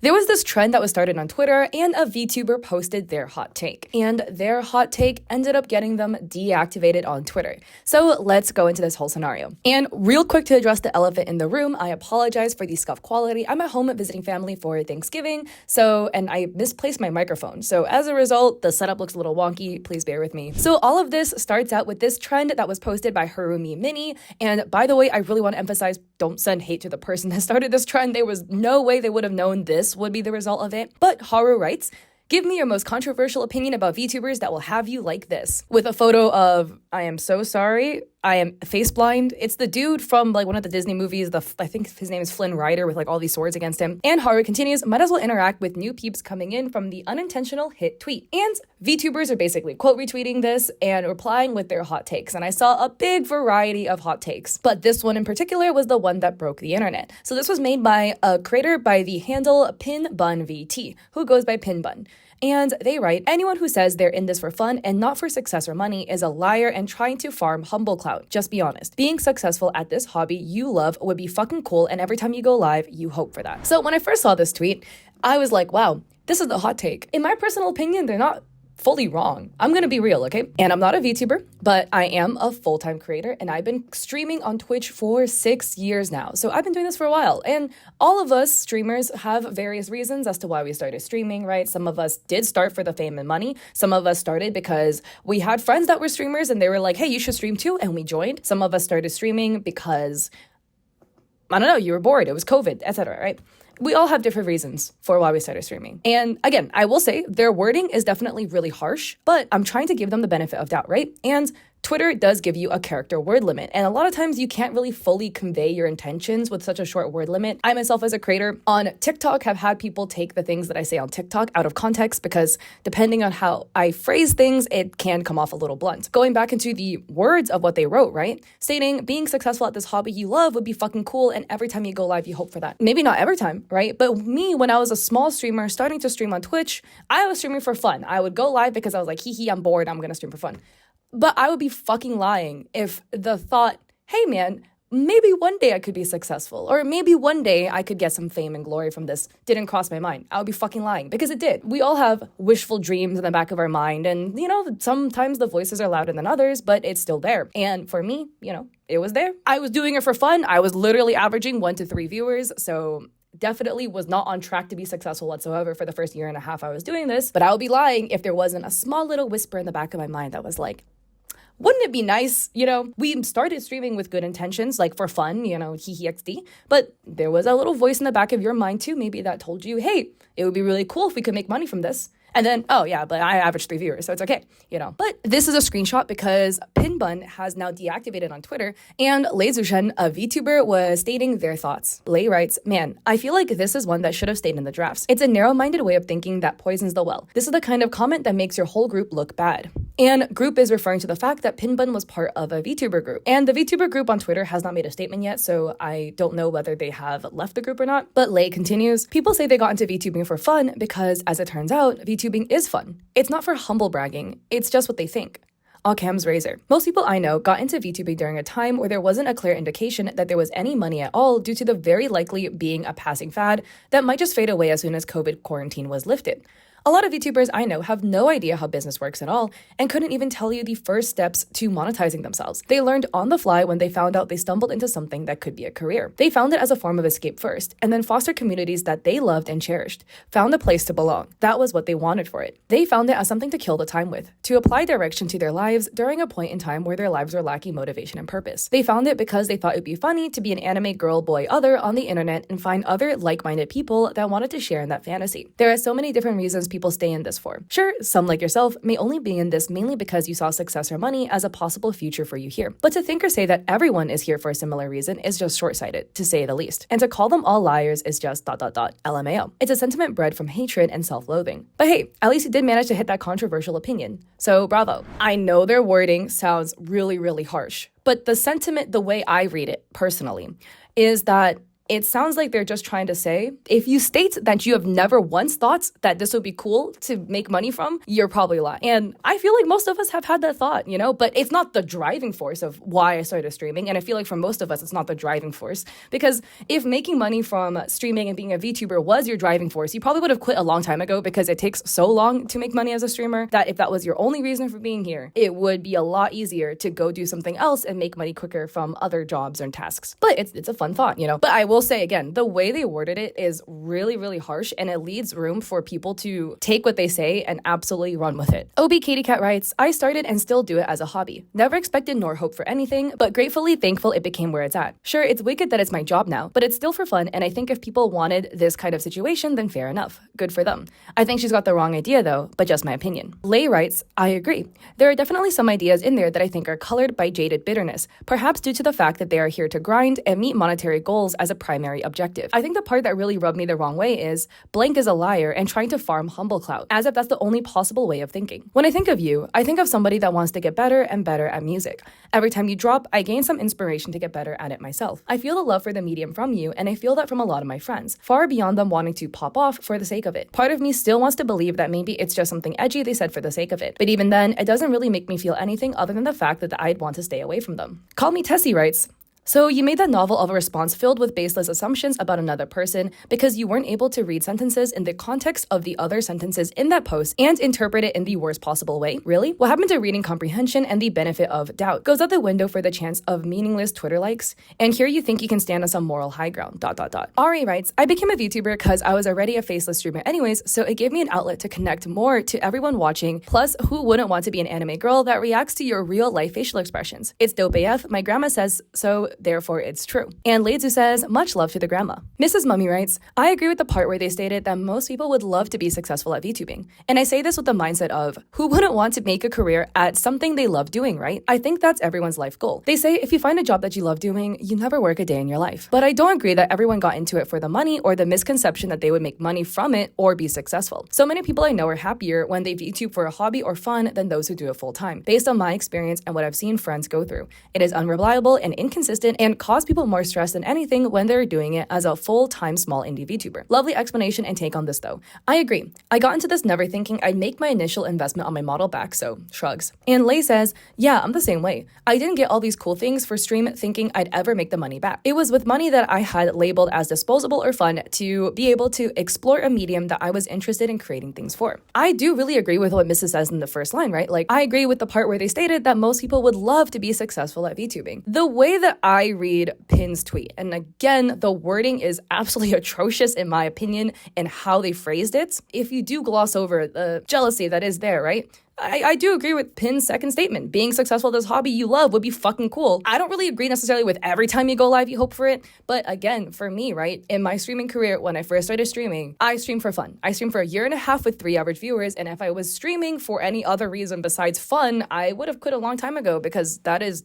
There was this trend that was started on Twitter, and a VTuber posted their hot take. And their hot take ended up getting them deactivated on Twitter. So let's go into this whole scenario. And real quick, to address the elephant in the room, I apologize for the scuff quality. I'm at home visiting family for Thanksgiving, and I misplaced my microphone. So as a result, the setup looks a little wonky. Please bear with me. So all of this starts out with this trend that was posted by Harumi Mini. And by the way, I really want to emphasize, don't send hate to the person that started this trend. There was no way they would have known this would be the result of it. But Haru writes, "Give me your most controversial opinion about VTubers that will have you like this." With a photo of, I am so sorry, I am face blind. It's the dude from one of the Disney movies, I think his name is Flynn Rider, with all these swords against him. And Haru continues, "Might as well interact with new peeps coming in from the unintentional hit tweet." And VTubers are basically quote retweeting this and replying with their hot takes. And I saw a big variety of hot takes, but this one in particular was the one that broke the internet. So this was made by a creator by the handle PinBunVT, who goes by Pinbun. And they write, "Anyone who says they're in this for fun and not for success or money is a liar and trying to farm humble clout. Just be honest. Being successful at this hobby you love would be fucking cool, and every time you go live, you hope for that." So when I first saw this tweet, I was like, wow, this is the hot take. In my personal opinion, they're not fully wrong. I'm gonna be real, okay? And I'm not a VTuber, but I am a full-time creator, and I've been streaming on Twitch for 6 years now. So I've been doing this for a while, and all of us streamers have various reasons as to why we started streaming, right? Some of us did start for the fame and money. Some of us started because we had friends that were streamers, and they were like, "Hey, you should stream too," and we joined. Some of us started streaming because, I don't know, you were bored, it was COVID, etc., right? We all have different reasons for why we started streaming. And again, I will say their wording is definitely really harsh, but I'm trying to give them the benefit of doubt, right? And Twitter does give you a character word limit. And a lot of times you can't really fully convey your intentions with such a short word limit. I myself as a creator on TikTok have had people take the things that I say on TikTok out of context because depending on how I phrase things, it can come off a little blunt. Going back into the words of what they wrote, right? Stating, "Being successful at this hobby you love would be fucking cool, and every time you go live, you hope for that." Maybe not every time, right? But me, when I was a small streamer starting to stream on Twitch, I was streaming for fun. I would go live because I was like, hee, I'm bored, I'm gonna stream for fun. But I would be fucking lying if the thought, hey man, maybe one day I could be successful, or maybe one day I could get some fame and glory from this, didn't cross my mind. I would be fucking lying, because it did. We all have wishful dreams in the back of our mind, and sometimes the voices are louder than others, but it's still there. And for me, it was there. I was doing it for fun. I was literally averaging 1 to 3 viewers, so definitely was not on track to be successful whatsoever for the first year and a half I was doing this. But I would be lying if there wasn't a small little whisper in the back of my mind that was like, wouldn't it be nice? We started streaming with good intentions, for fun, hee XD. But there was a little voice in the back of your mind too, maybe, that told you, hey, it would be really cool if we could make money from this. And then, oh yeah, but I averaged 3 viewers, so it's okay, But this is a screenshot because Pinbun has now deactivated on Twitter, and Lei Zushen, a VTuber, was stating their thoughts. Lei writes, "Man, I feel like this is one that should have stayed in the drafts. It's a narrow-minded way of thinking that poisons the well. This is the kind of comment that makes your whole group look bad." And group is referring to the fact that Pinbun was part of a VTuber group. And the VTuber group on Twitter has not made a statement yet, so I don't know whether they have left the group or not. But Lei continues, "People say they got into VTubing for fun because, as it turns out, VTubing is fun. It's not for humble bragging. It's just what they think." Occam's razor. "Most people I know got into VTubing during a time where there wasn't a clear indication that there was any money at all due to the very likely being a passing fad that might just fade away as soon as COVID quarantine was lifted. A lot of VTubers I know have no idea how business works at all and couldn't even tell you the first steps to monetizing themselves. They learned on the fly when they found out they stumbled into something that could be a career. They found it as a form of escape first, and then fostered communities that they loved and cherished, found a place to belong. That was what they wanted for it. They found it as something to kill the time with, to apply direction to their lives during a point in time where their lives were lacking motivation and purpose. They found it because they thought it'd be funny to be an anime girl, boy, other on the internet and find other like-minded people that wanted to share in that fantasy. There are so many different reasons people stay in this for. Sure, some like yourself may only be in this mainly because you saw success or money as a possible future for you here. But to think or say that everyone is here for a similar reason is just short-sighted, to say the least. And to call them all liars is just ... LMAO. It's a sentiment bred from hatred and self-loathing. But hey, at least you did manage to hit that controversial opinion. So bravo. I know their wording sounds really, really harsh, but the sentiment, the way I read it personally, is that It sounds like they're just trying to say, if you state that you have never once thought that this would be cool to make money from, you're probably lying. And I feel like most of us have had that thought, but it's not the driving force of why I started streaming. And I feel like for most of us, it's not the driving force, because if making money from streaming and being a VTuber was your driving force, you probably would have quit a long time ago, because it takes so long to make money as a streamer that if that was your only reason for being here, it would be a lot easier to go do something else and make money quicker from other jobs and tasks. But it's a fun thought, But I will say again, the way they worded it is really, really harsh, and it leaves room for people to take what they say and absolutely run with it. OB Katie Cat writes, I started and still do it as a hobby. Never expected nor hoped for anything, but gratefully thankful it became where it's at. Sure, it's wicked that it's my job now, but it's still for fun, and I think if people wanted this kind of situation, then fair enough. Good for them. I think she's got the wrong idea though, but just my opinion. Lay writes, I agree. There are definitely some ideas in there that I think are colored by jaded bitterness, perhaps due to the fact that they are here to grind and meet monetary goals as a primary objective. I think the part that really rubbed me the wrong way is blank is a liar and trying to farm humble clout, as if that's the only possible way of thinking. When I think of you, I think of somebody that wants to get better and better at music. Every time you drop, I gain some inspiration to get better at it myself. I feel the love for the medium from you, and I feel that from a lot of my friends, far beyond them wanting to pop off for the sake of it. Part of me still wants to believe that maybe it's just something edgy they said for the sake of it, but even then, it doesn't really make me feel anything other than the fact that I'd want to stay away from them. Call Me Tessie writes, so you made that novel of a response filled with baseless assumptions about another person because you weren't able to read sentences in the context of the other sentences in that post and interpret it in the worst possible way? Really? What happened to reading comprehension and the benefit of doubt? Goes out the window for the chance of meaningless Twitter likes? And here you think you can stand on some moral high ground, ... Ari writes, I became a VTuber because I was already a faceless streamer anyways, so it gave me an outlet to connect more to everyone watching, plus who wouldn't want to be an anime girl that reacts to your real life facial expressions? It's dope AF, my grandma says so, therefore it's true. And Leidzu says, much love to the grandma. Mrs. Mummy writes, I agree with the part where they stated that most people would love to be successful at VTubing. And I say this with the mindset of, who wouldn't want to make a career at something they love doing, right? I think that's everyone's life goal. They say if you find a job that you love doing, you never work a day in your life. But I don't agree that everyone got into it for the money or the misconception that they would make money from it or be successful. So many people I know are happier when they VTube for a hobby or fun than those who do it full time, based on my experience and what I've seen friends go through. It is unreliable and inconsistent and cause people more stress than anything when they're doing it as a full-time small indie VTuber. Lovely explanation and take on this though. I agree. I got into this never thinking I'd make my initial investment on my model back, so shrugs. And Lay says, yeah, I'm the same way. I didn't get all these cool things for stream thinking I'd ever make the money back. It was with money that I had labeled as disposable or fun to be able to explore a medium that I was interested in creating things for. I do really agree with what Mrs. says in the first line, right? Like, I agree with the part where they stated that most people would love to be successful at VTubing. The way that I read Pin's tweet, and again, the wording is absolutely atrocious in my opinion and how they phrased it. If you do gloss over the jealousy that is there, right? I do agree with Pin's second statement. Being successful at this hobby you love would be fucking cool. I don't really agree necessarily with every time you go live, you hope for it. But again, for me, right, in my streaming career, when I first started streaming, I streamed for fun. I streamed for a year and a half with 3 average viewers. And if I was streaming for any other reason besides fun, I would have quit a long time ago, because that is,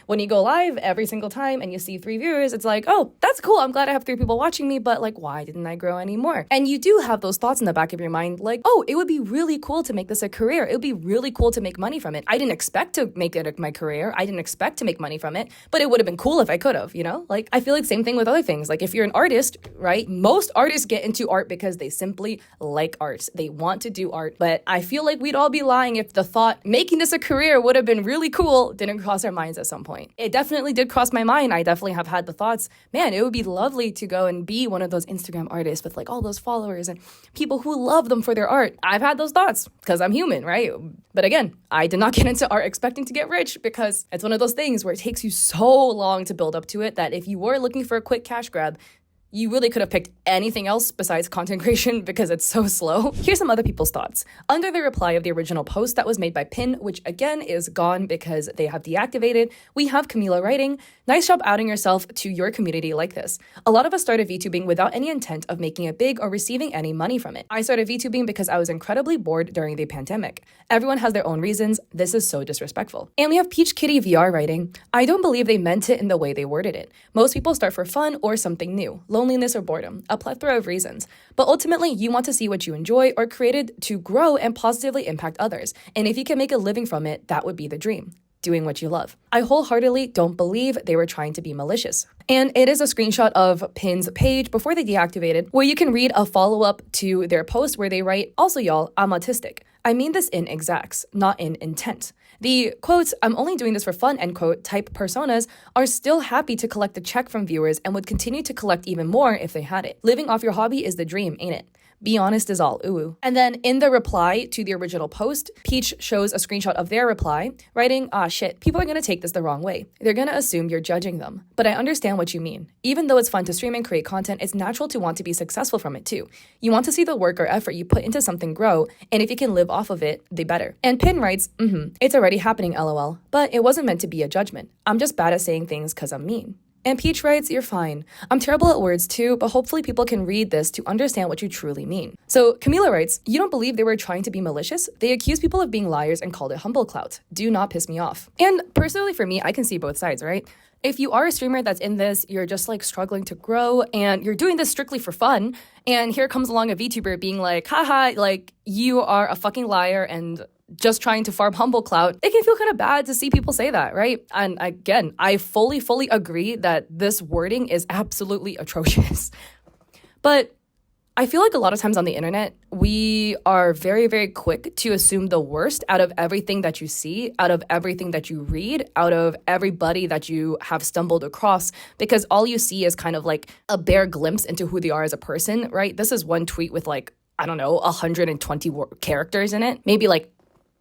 when you go live every single time and you see 3 viewers, it's like, oh, that's cool. I'm glad I have 3 people watching me, but like, why didn't I grow anymore? And you do have those thoughts in the back of your mind, like, oh, it would be really cool to make this a career. It would be really cool to make money from it. I didn't expect to make it my career. I didn't expect to make money from it, but it would have been cool if I could have, Like, I feel like same thing with other things. Like, if you're an artist, right? Most artists get into art because they simply like art. They want to do art. But I feel like we'd all be lying if the thought making this a career would have been really cool didn't cross our minds at some point. It definitely did cross my mind. I definitely have had the thoughts, man, it would be lovely to go and be one of those Instagram artists with like all those followers and people who love them for their art. I've had those thoughts because I'm human, right? But again, I did not get into art expecting to get rich, because it's one of those things where it takes you so long to build up to it that if you were looking for a quick cash grab, you really could have picked anything else besides content creation because it's so slow. Here's some other people's thoughts. Under the reply of the original post that was made by Pin, which again is gone because they have deactivated, we have Camila writing, nice job outing yourself to your community like this. A lot of us started VTubing without any intent of making it big or receiving any money from it. I started VTubing because I was incredibly bored during the pandemic. Everyone has their own reasons. This is so disrespectful. And we have Peach Kitty VR writing, I don't believe they meant it in the way they worded it. Most people start for fun or something new. Loneliness or boredom, a plethora of reasons. But ultimately, you want to see what you enjoy or created to grow and positively impact others. And if you can make a living from it, that would be the dream. Doing what you love. I wholeheartedly don't believe they were trying to be malicious. And it is a screenshot of Pin's page before they deactivated, where you can read a follow-up to their post where they write, "Also y'all, I'm autistic. I mean this in exacts, not in intent." The, quote, "I'm only doing this for fun," end quote, type personas are still happy to collect a check from viewers and would continue to collect even more if they had it. Living off your hobby is the dream, ain't it? Be honest is all, ooh. And then in the reply to the original post, Peach shows a screenshot of their reply, writing, "Ah shit, people are gonna take this the wrong way. They're gonna assume you're judging them. But I understand what you mean. Even though it's fun to stream and create content, it's natural to want to be successful from it too. You want to see the work or effort you put into something grow, and if you can live off of it, the better." And Pin writes, "It's already happening, lol. But it wasn't meant to be a judgment. I'm just bad at saying things cause I'm mean." And Peach writes, "You're fine. I'm terrible at words too, but hopefully people can read this to understand what you truly mean." So Camila writes, "You don't believe they were trying to be malicious? They accused people of being liars and called it humble clout. Do not piss me off." And personally for me, I can see both sides, right? If you are a streamer that's in this, you're just like struggling to grow and you're doing this strictly for fun, and here comes along a VTuber being like, haha, like you are a fucking liar and just trying to farm humble clout, it can feel kind of bad to see people say that, right? And again, I fully agree that this wording is absolutely atrocious. But I feel like a lot of times on the internet, we are very quick to assume the worst out of everything that you see, out of everything that you read, out of everybody that you have stumbled across, because all you see is kind of like a bare glimpse into who they are as a person, right? This is one tweet with like, I don't know, 120 characters in it, maybe like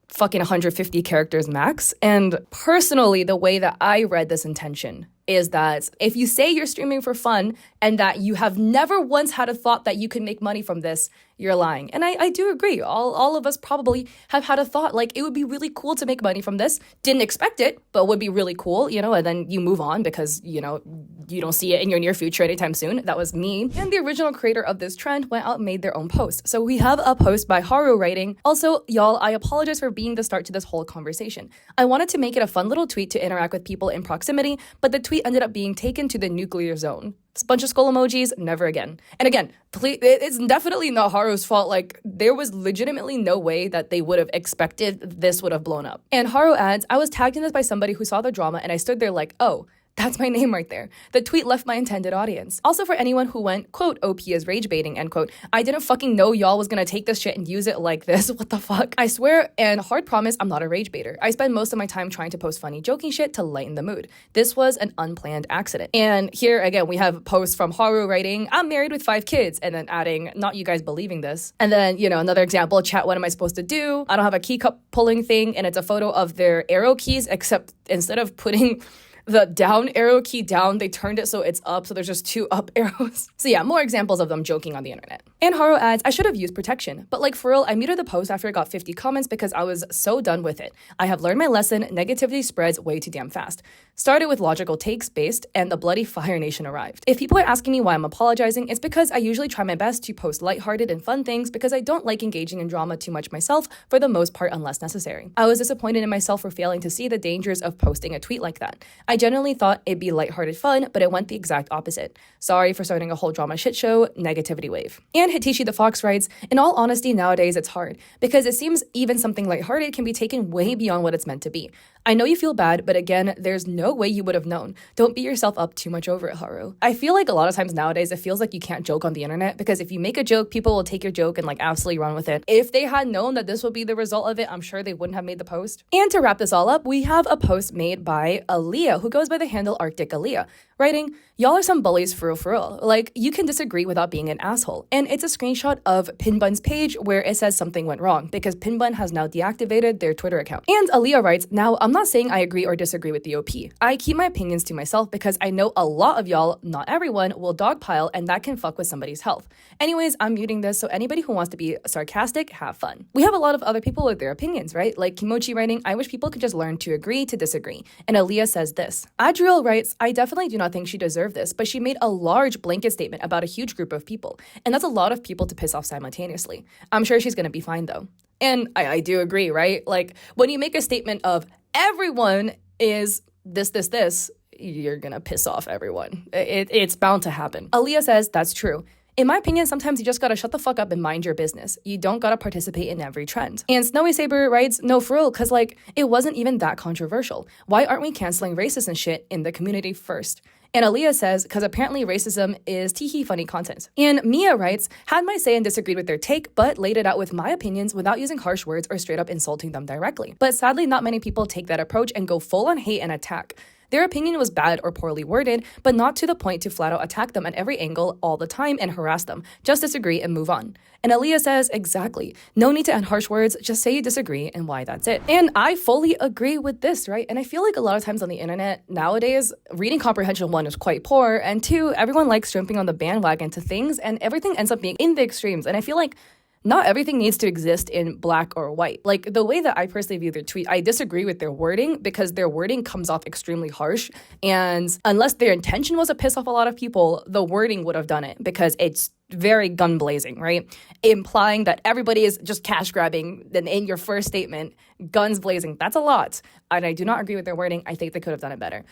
fucking 150 characters max. And personally, the way that I read this intention is that if you say you're streaming for fun and that you have never once had a thought that you can make money from this, you're lying. And I do agree. All of us probably have had a thought like it would be really cool to make money from this. Didn't expect it, but would be really cool, you know, and then you move on because, you know, you don't see it in your near future anytime soon. That was me. And the original creator of this trend went out and made their own post. So we have a post by Haru writing, "Also, y'all, I apologize for being the start to this whole conversation. I wanted to make it a fun little tweet to interact with people in proximity, but the tweet ended up being taken to the nuclear zone. It's a bunch of skull emojis, never again." And again, please, it's definitely not Haru's fault. Like, there was legitimately no way that they would have expected this would have blown up. And Haru adds, "I was tagged in this by somebody who saw the drama and I stood there like, oh, that's my name right there. The tweet left my intended audience. Also for anyone who went, quote, OP is rage baiting, end quote, I didn't fucking know y'all was gonna take this shit and use it like this. What the fuck? I swear and hard promise I'm not a rage baiter. I spend most of my time trying to post funny, joking shit to lighten the mood. This was an unplanned accident." And here again, we have posts from Haru writing, "I'm married with 5 kids, and then adding, "Not you guys believing this." And then, you know, another example, "Chat, what am I supposed to do? I don't have a key cup pulling thing," and it's a photo of their arrow keys, except instead of putting the down arrow key down, they turned it so it's up, so there's just 2 up arrows. So yeah, more examples of them joking on the internet. And Haru adds, "I should have used protection, but like for real, I muted the post after it got 50 comments because I was so done with it. I have learned my lesson, negativity spreads way too damn fast. Started with logical takes based, and the bloody Fire Nation arrived. If people are asking me why I'm apologizing, it's because I usually try my best to post lighthearted and fun things because I don't like engaging in drama too much myself for the most part unless necessary. I was disappointed in myself for failing to see the dangers of posting a tweet like that. I genuinely thought it'd be lighthearted fun, but it went the exact opposite. Sorry for starting a whole drama shit show, negativity wave." And Hitishi the Fox writes, "In all honesty, nowadays it's hard because it seems even something lighthearted can be taken way beyond what it's meant to be. I know you feel bad, but again, there's no way you would have known. Don't beat yourself up too much over it, Haru." I feel like a lot of times nowadays, it feels like you can't joke on the internet because if you make a joke, people will take your joke and like absolutely run with it. If they had known that this would be the result of it, I'm sure they wouldn't have made the post. And to wrap this all up, we have a post made by Aaliyah, who goes by the handle Arctic Aaliyah, writing, "Y'all are some bullies for real. Like, you can disagree without being an asshole." And it's a screenshot of Pinbun's page where it says something went wrong because Pinbun has now deactivated their Twitter account. And Aaliyah writes, "Now, I'm not saying I agree or disagree with the OP. I keep my opinions to myself because I know a lot of y'all, not everyone, will dogpile and that can fuck with somebody's health. Anyways, I'm muting this, so anybody who wants to be sarcastic, have fun." We have a lot of other people with their opinions, right? Like Kimochi writing, "I wish people could just learn to agree to disagree." And Aaliyah says this. Adriel writes, "I definitely do not think she deserved this, but she made a large blanket statement about a huge group of people. And that's a lot of people to piss off simultaneously. I'm sure she's going to be fine though." And I do agree, right? Like when you make a statement of everyone is this, you're going to piss off everyone. It's bound to happen. Aaliyah says, "That's true. In my opinion, sometimes you just gotta shut the fuck up and mind your business. You don't gotta participate in every trend." And Snowy Saber writes, "No, for real, cause like, it wasn't even that controversial. Why aren't we canceling racists and shit in the community first?" And Aaliyah says, because apparently racism is teehee funny content. And Mia writes, had my say and disagreed with their take, but laid it out with my opinions without using harsh words or straight up insulting them directly. But sadly, not many people take that approach and go full on hate and attack. Their opinion was bad or poorly worded, but not to the point to flat out attack them at every angle all the time and harass them. Just disagree and move on. And Aaliyah says, exactly. No need to add harsh words, just say you disagree and why that's it. And I fully agree with this, right? And I feel like a lot of times on the internet nowadays, reading comprehension, one, is quite poor, and two, everyone likes jumping on the bandwagon to things, and everything ends up being in the extremes. And I feel like not everything needs to exist in black or white. Like, the way that I personally view their tweet, I disagree with their wording because their wording comes off extremely harsh. And unless their intention was to piss off a lot of people, the wording would have done it because it's very gun blazing, right? Implying that everybody is just cash grabbing. Then in your first statement, guns blazing. That's a lot. And I do not agree with their wording. I think they could have done it better.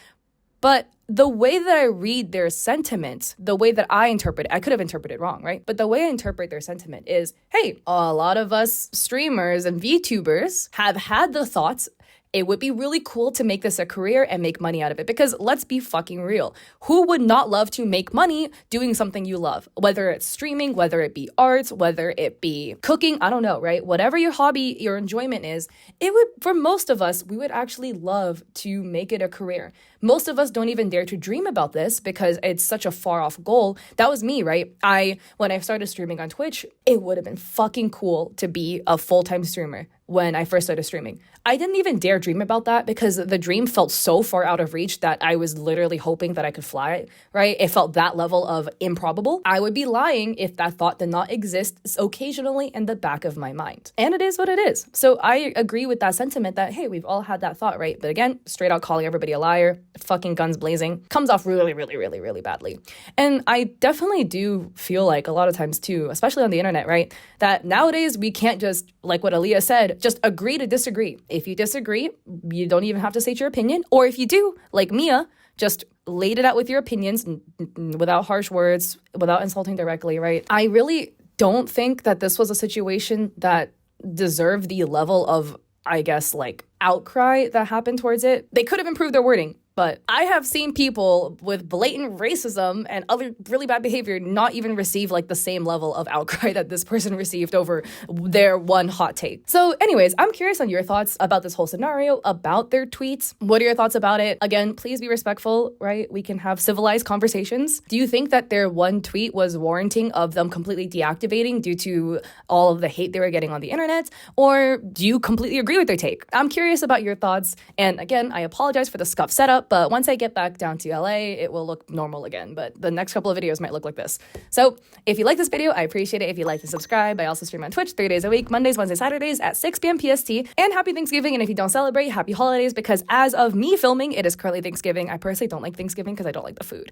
But the way that I read their sentiment, the way that I interpret it, I could have interpreted it wrong, right? But the way I interpret their sentiment is, hey, a lot of us streamers and VTubers have had the thoughts, it would be really cool to make this a career and make money out of it. Because let's be fucking real. Who would not love to make money doing something you love? Whether it's streaming, whether it be arts, whether it be cooking, I don't know, right? Whatever your hobby, your enjoyment is, it would, for most of us, we would actually love to make it a career. Most of us don't even dare to dream about this because it's such a far off goal. That was me, right? When I started streaming on Twitch, it would have been fucking cool to be a full-time streamer when I first started streaming. I didn't even dare dream about that because the dream felt so far out of reach that I was literally hoping that I could fly, right? It felt that level of improbable. I would be lying if that thought did not exist occasionally in the back of my mind. And it is what it is. So I agree with that sentiment that, hey, we've all had that thought, right? But again, straight out calling everybody a liar, fucking guns blazing, comes off really, really, really, really badly. And I definitely do feel like a lot of times too, especially on the internet, right? That nowadays we can't just, like what Aaliyah said, just agree to disagree. If you disagree, you don't even have to state your opinion. Or if you do, like Mia, just laid it out with your opinions without harsh words, without insulting directly, right? I really don't think that this was a situation that deserved the level of, I guess, like outcry that happened towards it. They could have improved their wording. But I have seen people with blatant racism and other really bad behavior not even receive like the same level of outcry that this person received over their one hot take. So anyways, I'm curious on your thoughts about this whole scenario, about their tweets. What are your thoughts about it? Again, please be respectful, right? We can have civilized conversations. Do you think that their one tweet was warranting of them completely deactivating due to all of the hate they were getting on the internet? Or do you completely agree with their take? I'm curious about your thoughts. And again, I apologize for the scuff setup, but once I get back down to LA, it will look normal again. But the next couple of videos might look like this. So if you like this video, I appreciate it if you like and subscribe. I also stream on Twitch 3 days a week, Mondays, Wednesdays, Saturdays at 6 p.m. PST. And happy Thanksgiving. And if you don't celebrate, happy holidays, because as of me filming, it is currently Thanksgiving. I personally don't like Thanksgiving because I don't like the food.